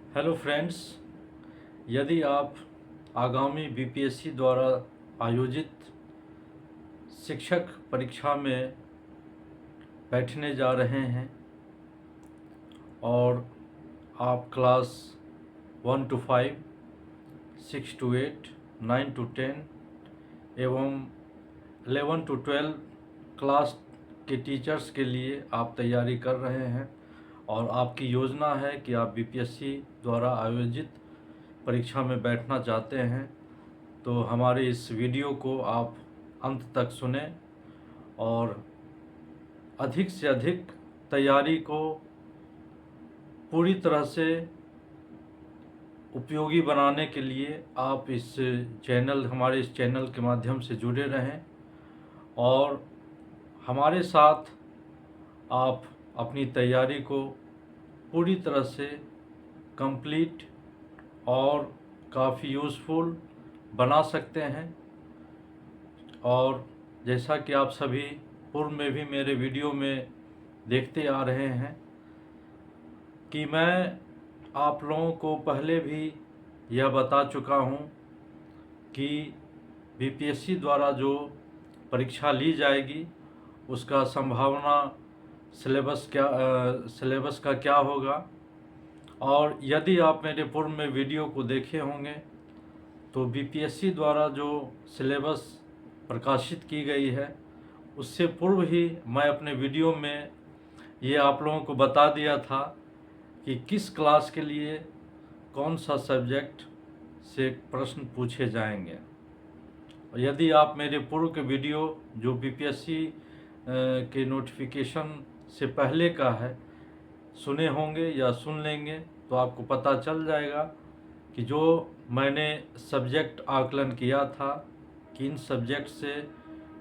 Hello friends, यदि आप आगामी बीपीएससी द्वारा आयोजित शिक्षक परीक्षा में बैठने जा रहे हैं और आप क्लास 1 to 5, 6 to 8, 9 to 10 एवं 11 to 12 क्लास के टीचर्स के लिए आप तैयारी कर रहे हैं और आपकी योजना है कि आप बीपीएससी द्वारा आयोजित परीक्षा में बैठना चाहते हैं, तो हमारे इस वीडियो को आप अंत तक सुने और अधिक से अधिक तैयारी को पूरी तरह से उपयोगी बनाने के लिए आप हमारे इस चैनल के माध्यम से जुड़े रहें और हमारे साथ आप अपनी तैयारी को पूरी तरह से कंप्लीट और काफ़ी यूज़फुल बना सकते हैं। और जैसा कि आप सभी पूर्व में भी मेरे वीडियो में देखते आ रहे हैं कि मैं आप लोगों को पहले भी यह बता चुका हूं कि बीपीएससी द्वारा जो परीक्षा ली जाएगी उसका संभावना सिलेबस का क्या होगा। और यदि आप मेरे पूर्व में वीडियो को देखे होंगे तो बीपीएससी द्वारा जो सिलेबस प्रकाशित की गई है उससे पूर्व ही मैं अपने वीडियो में ये आप लोगों को बता दिया था कि किस क्लास के लिए कौन सा सब्जेक्ट से प्रश्न पूछे जाएंगे। और यदि आप मेरे पूर्व के वीडियो जो बीपीएससी के नोटिफिकेशन से पहले का है सुने होंगे या सुन लेंगे तो आपको पता चल जाएगा कि जो मैंने सब्जेक्ट आकलन किया था कि इन सब्जेक्ट से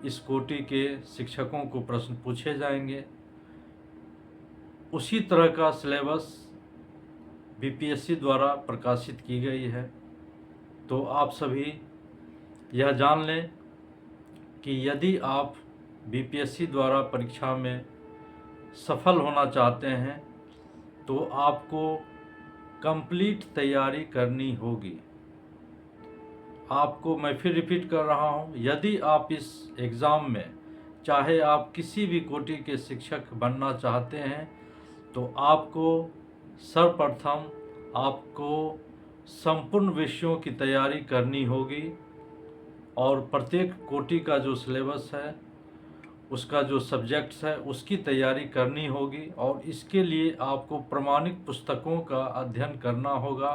इस कोटि के शिक्षकों को प्रश्न पूछे जाएंगे, उसी तरह का सिलेबस बीपीएससी द्वारा प्रकाशित की गई है। तो आप सभी यह जान लें कि यदि आप बीपीएससी द्वारा परीक्षा में सफल होना चाहते हैं तो आपको कंप्लीट तैयारी करनी होगी। आपको मैं फिर रिपीट कर रहा हूं, यदि आप इस एग्ज़ाम में चाहे आप किसी भी कोटि के शिक्षक बनना चाहते हैं तो आपको सर्वप्रथम आपको संपूर्ण विषयों की तैयारी करनी होगी और प्रत्येक कोटि का जो सिलेबस है उसका जो सब्जेक्ट्स है उसकी तैयारी करनी होगी और इसके लिए आपको प्रमाणिक पुस्तकों का अध्ययन करना होगा।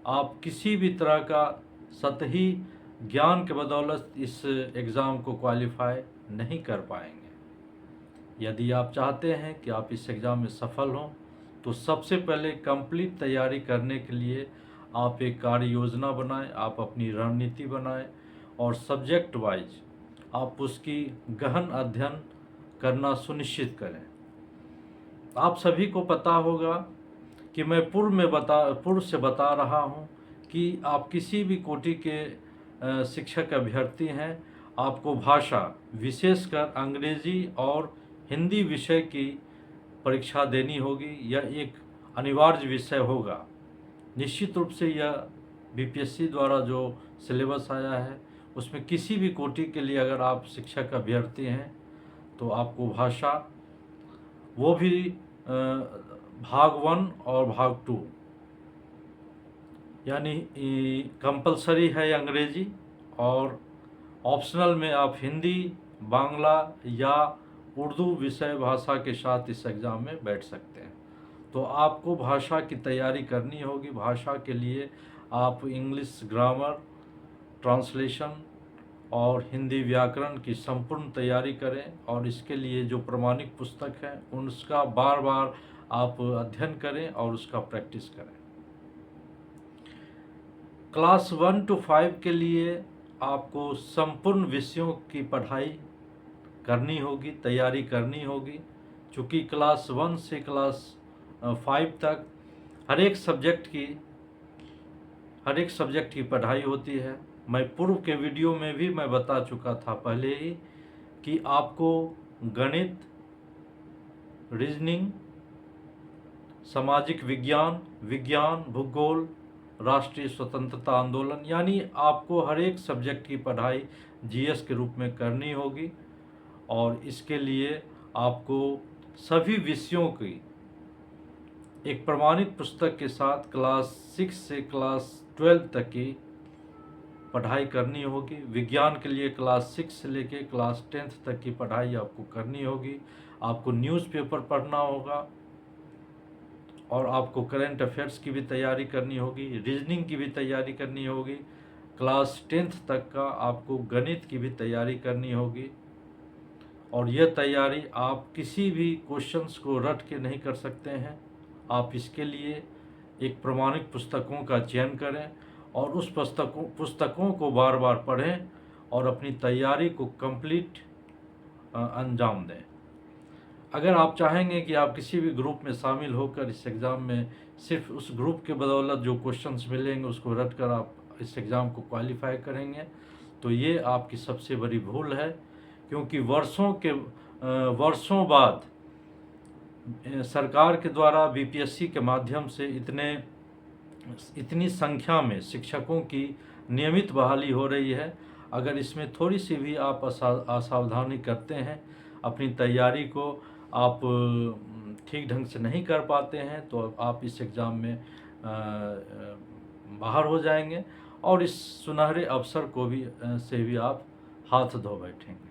आप किसी भी तरह का सतही ज्ञान के बदौलत इस एग्ज़ाम को क्वालिफाई नहीं कर पाएंगे। यदि आप चाहते हैं कि आप इस एग्ज़ाम में सफल हों तो सबसे पहले कंप्लीट तैयारी करने के लिए आप एक कार्य योजना बनाएं, आप अपनी रणनीति बनाएं और सब्जेक्ट वाइज आप उसकी गहन अध्ययन करना सुनिश्चित करें। आप सभी को पता होगा कि मैं पूर्व से बता रहा हूं कि आप किसी भी कोटि के शिक्षक अभ्यर्थी हैं, आपको भाषा विशेषकर अंग्रेजी और हिंदी विषय की परीक्षा देनी होगी। यह एक अनिवार्य विषय होगा। निश्चित रूप से यह बीपीएससी द्वारा जो सिलेबस आया है उसमें किसी भी कोटि के लिए अगर आप शिक्षक अभ्यर्थी हैं तो आपको भाषा, वो भी भाग 1 और भाग 2 यानी कंपलसरी है अंग्रेजी और ऑप्शनल में आप हिंदी, बांग्ला या उर्दू विषय भाषा के साथ इस एग्ज़ाम में बैठ सकते हैं। तो आपको भाषा की तैयारी करनी होगी। भाषा के लिए आप इंग्लिश ग्रामर, ट्रांसलेशन और हिंदी व्याकरण की संपूर्ण तैयारी करें और इसके लिए जो प्रमाणिक पुस्तक है उसका बार बार आप अध्ययन करें और उसका प्रैक्टिस करें। क्लास 1 to 5 के लिए आपको संपूर्ण विषयों की पढ़ाई करनी होगी, तैयारी करनी होगी। चूँकि क्लास 1 से क्लास 5 तक हर एक सब्जेक्ट की पढ़ाई होती है। मैं पूर्व के वीडियो में भी मैं बता चुका था पहले ही कि आपको गणित, रीजनिंग, सामाजिक विज्ञान, विज्ञान, भूगोल, राष्ट्रीय स्वतंत्रता आंदोलन, यानी आपको हर एक सब्जेक्ट की पढ़ाई जीएस के रूप में करनी होगी। और इसके लिए आपको सभी विषयों की एक प्रमाणित पुस्तक के साथ क्लास 6 से क्लास 12 तक की पढ़ाई करनी होगी। विज्ञान के लिए क्लास 6 से लेके क्लास 10th तक की पढ़ाई आपको करनी होगी। आपको न्यूज़पेपर पढ़ना होगा और आपको करंट अफेयर्स की भी तैयारी करनी होगी, रीजनिंग की भी तैयारी करनी होगी। क्लास 10th तक का आपको गणित की भी तैयारी करनी होगी। और यह तैयारी आप किसी भी क्वेश्चंस को रट के नहीं कर सकते हैं। आप इसके लिए एक प्रमाणित पुस्तकों का चयन करें और उस पुस्तकों को बार बार पढ़ें और अपनी तैयारी को कंप्लीट अंजाम दें। अगर आप चाहेंगे कि आप किसी भी ग्रुप में शामिल होकर इस एग्ज़ाम में सिर्फ उस ग्रुप के बदौलत जो क्वेश्चंस मिलेंगे उसको रट कर आप इस एग्ज़ाम को क्वालिफाई करेंगे, तो ये आपकी सबसे बड़ी भूल है। क्योंकि वर्षों बाद सरकार के द्वारा बीपीएससी के माध्यम से इतनी संख्या में शिक्षकों की नियमित बहाली हो रही है। अगर इसमें थोड़ी सी भी आप असावधानी करते हैं, अपनी तैयारी को आप ठीक ढंग से नहीं कर पाते हैं, तो आप इस एग्ज़ाम में बाहर हो जाएंगे और इस सुनहरे अवसर को भी से भी आप हाथ धो बैठेंगे।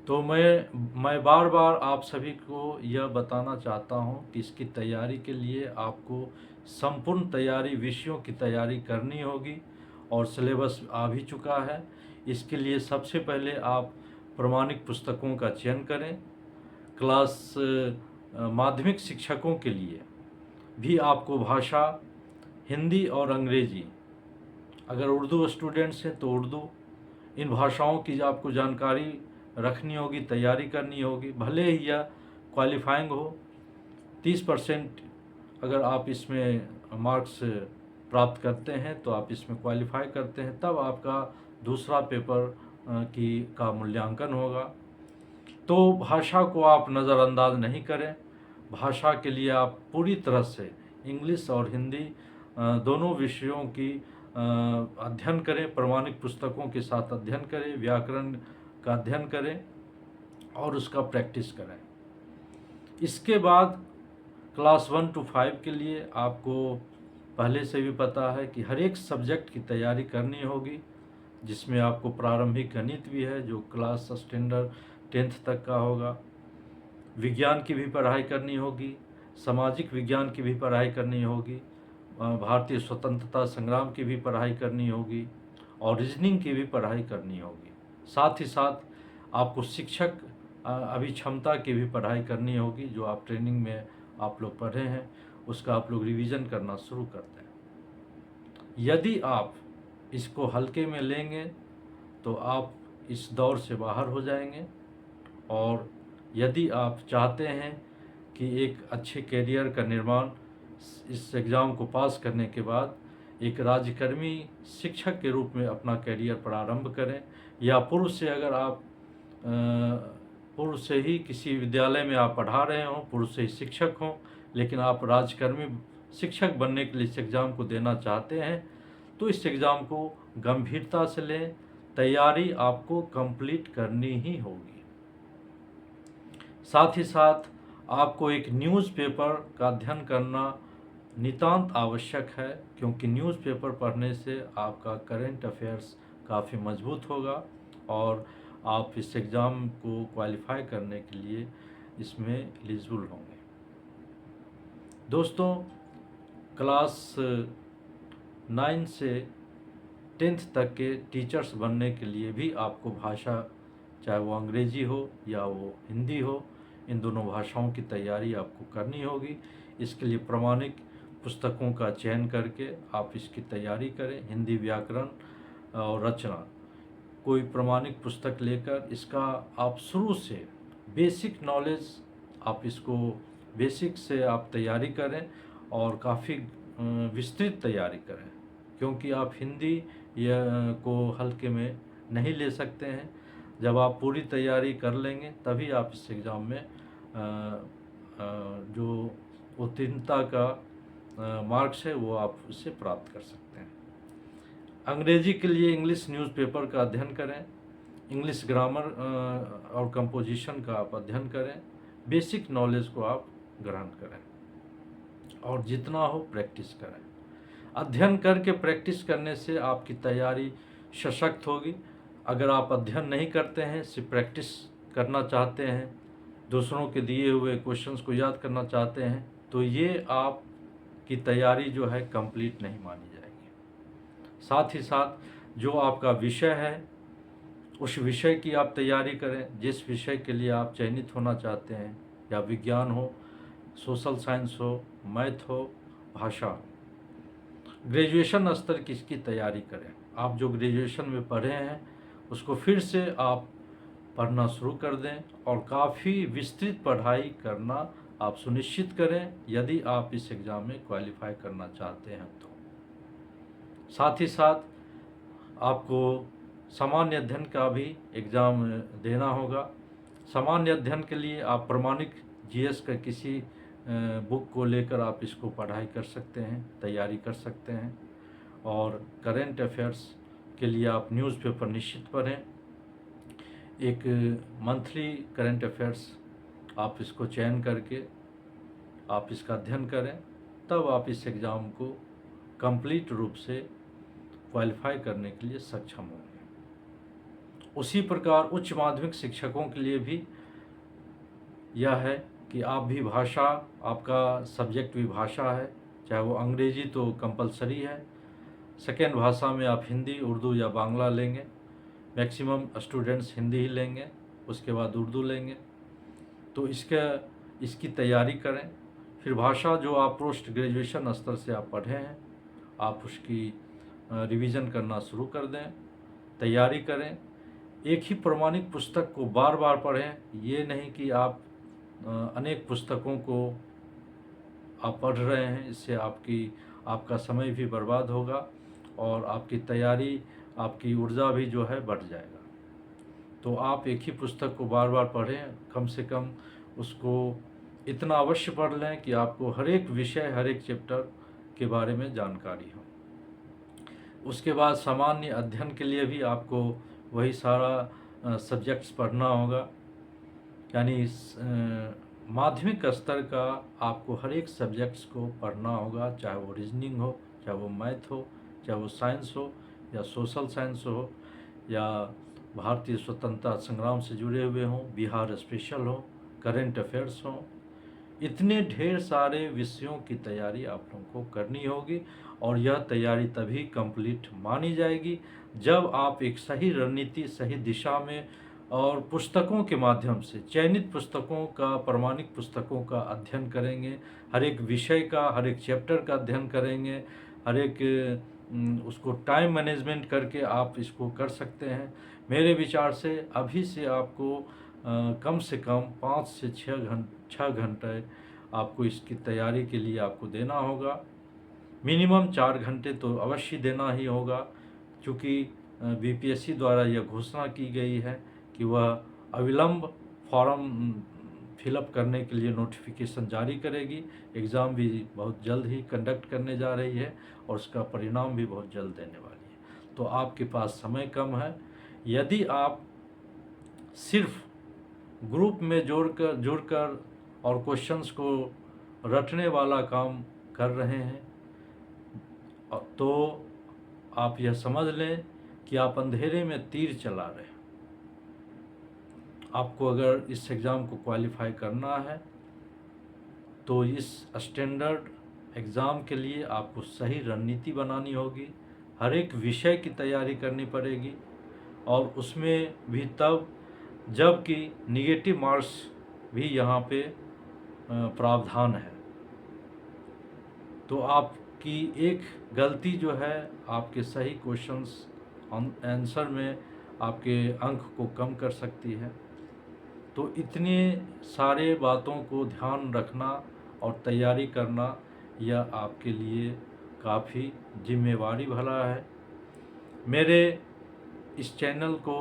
तो मैं बार बार आप सभी को यह बताना चाहता हूँ कि इसकी तैयारी के लिए आपको संपूर्ण तैयारी, विषयों की तैयारी करनी होगी और सिलेबस आ भी चुका है। इसके लिए सबसे पहले आप प्रमाणिक पुस्तकों का चयन करें। क्लास माध्यमिक शिक्षकों के लिए भी आपको भाषा हिंदी और अंग्रेजी, अगर उर्दू स्टूडेंट्स हैं तो उर्दू, इन भाषाओं की आपको जानकारी रखनी होगी, तैयारी करनी होगी। भले ही यह क्वालिफाइंग हो, 30% अगर आप इसमें मार्क्स प्राप्त करते हैं तो आप इसमें क्वालिफाई करते हैं, तब आपका दूसरा पेपर का मूल्यांकन होगा। तो भाषा को आप नज़रअंदाज नहीं करें। भाषा के लिए आप पूरी तरह से इंग्लिश और हिंदी दोनों विषयों की अध्ययन करें, प्रमाणिक पुस्तकों के साथ अध्ययन करें, व्याकरण का अध्ययन करें और उसका प्रैक्टिस करें। इसके बाद क्लास 1 to 5 के लिए आपको पहले से भी पता है कि हर एक सब्जेक्ट की तैयारी करनी होगी, जिसमें आपको प्रारंभिक गणित भी है जो क्लास स्टैंडर्ड 10th तक का होगा। विज्ञान की भी पढ़ाई करनी होगी, सामाजिक विज्ञान की भी पढ़ाई करनी होगी, भारतीय स्वतंत्रता संग्राम की भी पढ़ाई करनी होगी और रीजनिंग की भी पढ़ाई करनी होगी। साथ ही साथ आपको शिक्षक अभिक्षमता की भी पढ़ाई करनी होगी। जो आप ट्रेनिंग में आप लोग पढ़े हैं उसका आप लोग रिवीजन करना शुरू करते हैं। यदि आप इसको हल्के में लेंगे तो आप इस दौर से बाहर हो जाएंगे। और यदि आप चाहते हैं कि एक अच्छे करियर का निर्माण इस एग्ज़ाम को पास करने के बाद एक राज्यकर्मी शिक्षक के रूप में अपना करियर प्रारंभ करें, या पूर्व से ही किसी विद्यालय में आप पढ़ा रहे हों, पूर्व से ही शिक्षक हों, लेकिन आप राज्यकर्मी शिक्षक बनने के लिए इस एग्ज़ाम को देना चाहते हैं, तो इस एग्ज़ाम को गंभीरता से लें। तैयारी आपको कंप्लीट करनी ही होगी। साथ ही साथ आपको एक न्यूज़पेपर का अध्ययन करना नितांत आवश्यक है, क्योंकि न्यूज़पेपर पढ़ने से आपका करंट अफेयर्स काफ़ी मजबूत होगा और आप इस एग्ज़ाम को क्वालिफाई करने के लिए इसमें एलिजिबल होंगे। दोस्तों, क्लास 9 से 10th तक के टीचर्स बनने के लिए भी आपको भाषा, चाहे वो अंग्रेजी हो या वो हिंदी हो, इन दोनों भाषाओं की तैयारी आपको करनी होगी। इसके लिए प्रमाणिक पुस्तकों का चयन करके आप इसकी तैयारी करें। हिंदी व्याकरण और रचना, कोई प्रमाणिक पुस्तक लेकर इसका आप शुरू से बेसिक नॉलेज, आप इसको बेसिक से आप तैयारी करें और काफ़ी विस्तृत तैयारी करें, क्योंकि आप हिंदी को हल्के में नहीं ले सकते हैं। जब आप पूरी तैयारी कर लेंगे तभी आप इस एग्ज़ाम में जो उत्तीर्णता का मार्क्स है वो आप उससे प्राप्त कर सकते हैं। अंग्रेजी के लिए इंग्लिश न्यूज़पेपर का अध्ययन करें, इंग्लिश ग्रामर और कंपोजिशन का आप अध्ययन करें, बेसिक नॉलेज को आप ग्रहण करें और जितना हो प्रैक्टिस करें। अध्ययन करके प्रैक्टिस करने से आपकी तैयारी सशक्त होगी। अगर आप अध्ययन नहीं करते हैं, सिर्फ प्रैक्टिस करना चाहते हैं, दूसरों के दिए हुए क्वेश्चंस को याद करना चाहते हैं, तो ये आपकी तैयारी जो है कंप्लीट नहीं मानी जाएगी। साथ ही साथ जो आपका विषय है उस विषय की आप तैयारी करें। जिस विषय के लिए आप चयनित होना चाहते हैं, या विज्ञान हो, सोशल साइंस हो, मैथ हो, भाषा हो, ग्रेजुएशन स्तर की इसकी तैयारी करें। आप जो ग्रेजुएशन में पढ़े हैं उसको फिर से आप पढ़ना शुरू कर दें और काफ़ी विस्तृत पढ़ाई करना आप सुनिश्चित करें, यदि आप इस एग्ज़ाम में क्वालिफाई करना चाहते हैं तो। साथ ही साथ आपको सामान्य अध्ययन का भी एग्ज़ाम देना होगा। सामान्य अध्ययन के लिए आप प्रमाणिक जीएस का किसी बुक को लेकर आप इसको पढ़ाई कर सकते हैं, तैयारी कर सकते हैं। और करेंट अफेयर्स के लिए आप न्यूज़पेपर निश्चित पढ़ें। एक मंथली करेंट अफेयर्स आप इसको चयन करके आप इसका अध्ययन करें, तब आप इस एग्ज़ाम को कंप्लीट रूप से क्वालिफाई करने के लिए सक्षम होंगे। उसी प्रकार उच्च माध्यमिक शिक्षकों के लिए भी यह है कि आप भी भाषा, आपका सब्जेक्ट भी भाषा है, चाहे वो अंग्रेजी तो कंपलसरी है। सेकेंड भाषा में आप हिंदी, उर्दू या बांग्ला लेंगे। मैक्सिमम स्टूडेंट्स हिंदी ही लेंगे, उसके बाद उर्दू लेंगे। तो इसकी तैयारी करें। फिर भाषा जो आप पोस्ट ग्रेजुएशन स्तर से आप पढ़े हैं, आप उसकी रिवीजन करना शुरू कर दें, तैयारी करें। एक ही प्रमाणिक पुस्तक को बार बार पढ़ें। ये नहीं कि आप अनेक पुस्तकों को आप पढ़ रहे हैं, इससे आपका समय भी बर्बाद होगा और आपकी तैयारी, आपकी ऊर्जा भी जो है बढ़ जाएगा। तो आप एक ही पुस्तक को बार बार पढ़ें, कम से कम उसको इतना अवश्य पढ़ लें कि आपको हर एक विषय, हर एक चैप्टर के बारे में जानकारी हो। उसके बाद सामान्य अध्ययन के लिए भी आपको वही सारा सब्जेक्ट्स पढ़ना होगा। यानी माध्यमिक स्तर का आपको हर एक सब्जेक्ट्स को पढ़ना होगा, चाहे वो रीजनिंग हो, चाहे वो मैथ हो, चाहे वो साइंस हो या सोशल साइंस हो, या भारतीय स्वतंत्रता संग्राम से जुड़े हुए हों, बिहार स्पेशल हो, करेंट अफेयर्स हो। इतने ढेर सारे विषयों की तैयारी आप लोगों को करनी होगी और यह तैयारी तभी कंप्लीट मानी जाएगी जब आप एक सही रणनीति, सही दिशा में और पुस्तकों के माध्यम से, चयनित पुस्तकों का, प्रमाणिक पुस्तकों का अध्ययन करेंगे। हर एक विषय का, हर एक चैप्टर का अध्ययन करेंगे, हर एक उसको टाइम मैनेजमेंट करके आप इसको कर सकते हैं। मेरे विचार से अभी से आपको कम से कम 5 से 6 घंटे आपको इसकी तैयारी के लिए आपको देना होगा। मिनिमम 4 घंटे तो अवश्य देना ही होगा, क्योंकि बीपीएससी द्वारा यह घोषणा की गई है कि वह अविलंब फॉर्म फिलअप करने के लिए नोटिफिकेशन जारी करेगी। एग्ज़ाम भी बहुत जल्द ही कंडक्ट करने जा रही है और उसका परिणाम भी बहुत जल्द देने वाली है। तो आपके पास समय कम है। यदि आप सिर्फ ग्रुप में जुड़कर और क्वेश्चंस को रटने वाला काम कर रहे हैं, तो आप यह समझ लें कि आप अंधेरे में तीर चला रहे हैं। आपको अगर इस एग्ज़ाम को क्वालिफाई करना है तो इस स्टैंडर्ड एग्ज़ाम के लिए आपको सही रणनीति बनानी होगी, हर एक विषय की तैयारी करनी पड़ेगी और उसमें भी तब जबकि निगेटिव मार्क्स भी यहाँ पे प्रावधान है। तो आपकी एक गलती जो है आपके सही क्वेश्चंस आंसर में आपके अंक को कम कर सकती है। तो इतने सारे बातों को ध्यान रखना और तैयारी करना यह आपके लिए काफ़ी जिम्मेवारी भरा है। मेरे इस चैनल को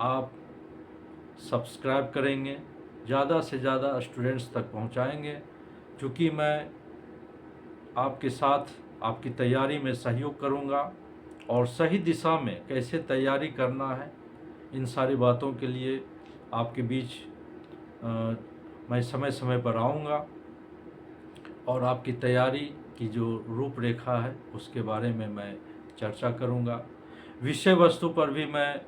आप सब्सक्राइब करेंगे, ज़्यादा से ज़्यादा स्टूडेंट्स तक पहुंचाएंगे, चूँकि मैं आपके साथ आपकी तैयारी में सहयोग करूंगा और सही दिशा में कैसे तैयारी करना है, इन सारी बातों के लिए आपके बीच मैं समय समय पर आऊँगा और आपकी तैयारी की जो रूपरेखा है उसके बारे में मैं चर्चा करूँगा। विषय वस्तु पर भी मैं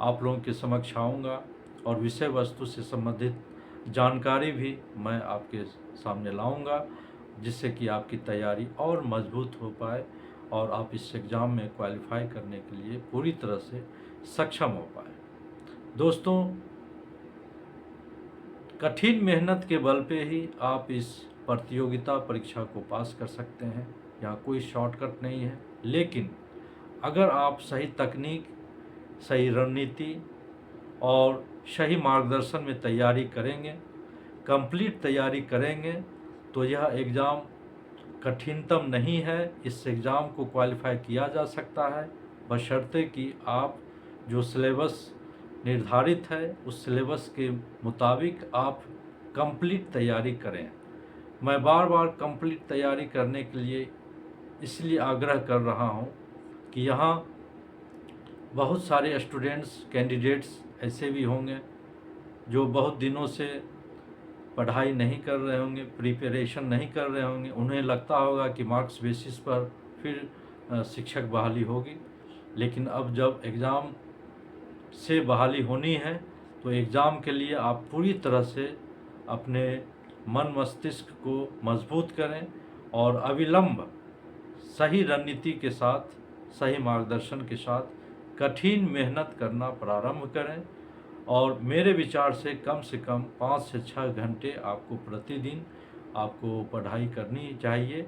आप लोगों के समक्ष आऊँगा और विषय वस्तु से संबंधित जानकारी भी मैं आपके सामने लाऊँगा, जिससे कि आपकी तैयारी और मजबूत हो पाए और आप इस एग्ज़ाम में क्वालिफाई करने के लिए पूरी तरह से सक्षम हो पाए। दोस्तों, कठिन मेहनत के बल पे ही आप इस प्रतियोगिता परीक्षा को पास कर सकते हैं। यहाँ कोई शॉर्टकट नहीं है, लेकिन अगर आप सही तकनीक, सही रणनीति और सही मार्गदर्शन में तैयारी करेंगे, कंप्लीट तैयारी करेंगे, तो यह एग्ज़ाम कठिनतम नहीं है। इस एग्ज़ाम को क्वालिफाई किया जा सकता है, बशर्ते कि आप जो सिलेबस निर्धारित है उस सिलेबस के मुताबिक आप कंप्लीट तैयारी करें। मैं बार बार कंप्लीट तैयारी करने के लिए इसलिए आग्रह कर रहा हूं कि यहाँ बहुत सारे स्टूडेंट्स, कैंडिडेट्स ऐसे भी होंगे जो बहुत दिनों से पढ़ाई नहीं कर रहे होंगे, प्रिपरेशन नहीं कर रहे होंगे। उन्हें लगता होगा कि मार्क्स बेसिस पर फिर शिक्षक बहाली होगी, लेकिन अब जब एग्ज़ाम से बहाली होनी है तो एग्ज़ाम के लिए आप पूरी तरह से अपने मन मस्तिष्क को मजबूत करें और अविलंब सही रणनीति के साथ, सही मार्गदर्शन के साथ कठिन मेहनत करना प्रारंभ करें। और मेरे विचार से कम 5 से 6 घंटे आपको प्रतिदिन आपको पढ़ाई करनी चाहिए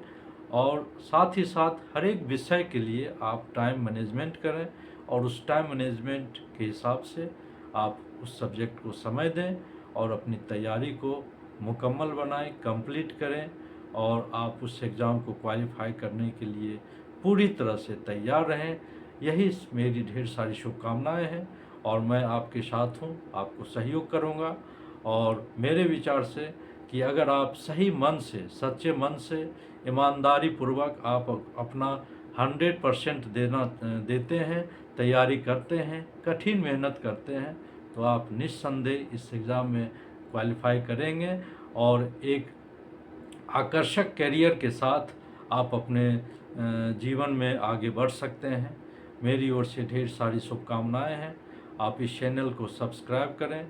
और साथ ही साथ हर एक विषय के लिए आप टाइम मैनेजमेंट करें और उस टाइम मैनेजमेंट के हिसाब से आप उस सब्जेक्ट को समय दें और अपनी तैयारी को मुकम्मल बनाएं, कंप्लीट करें और आप उस एग्ज़ाम को क्वालिफाई करने के लिए पूरी तरह से तैयार रहें। यही मेरी ढेर सारी शुभकामनाएं हैं और मैं आपके साथ हूँ, आपको सहयोग करूँगा। और मेरे विचार से कि अगर आप सही मन से, सच्चे मन से, ईमानदारी पूर्वक आप अपना 100% देते हैं, तैयारी करते हैं, कठिन मेहनत करते हैं, तो आप निस्संदेह इस एग्ज़ाम में क्वालिफाई करेंगे और एक आकर्षक करियर के साथ आप अपने जीवन में आगे बढ़ सकते हैं। मेरी ओर से ढेर सारी शुभकामनाएं हैं। आप इस चैनल को सब्सक्राइब करें,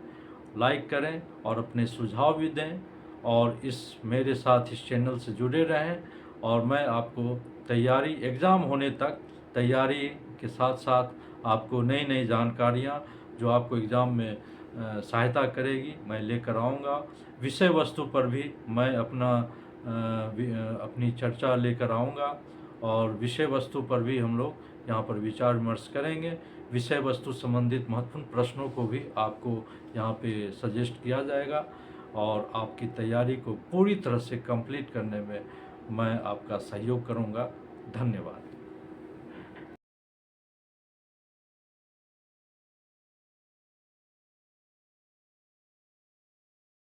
लाइक करें और अपने सुझाव भी दें और मेरे साथ इस चैनल से जुड़े रहें। और मैं आपको तैयारी, एग्ज़ाम होने तक तैयारी के साथ साथ आपको नई नई जानकारियाँ जो आपको एग्ज़ाम में सहायता करेगी, मैं लेकर आऊँगा। विषय वस्तु पर भी मैं अपनी चर्चा लेकर आऊँगा और विषय वस्तु पर भी हम लोग यहाँ पर विचार विमर्श करेंगे। विषय वस्तु संबंधित महत्वपूर्ण प्रश्नों को भी आपको यहाँ पे सजेस्ट किया जाएगा और आपकी तैयारी को पूरी तरह से कंप्लीट करने में मैं आपका सहयोग करूँगा। धन्यवाद।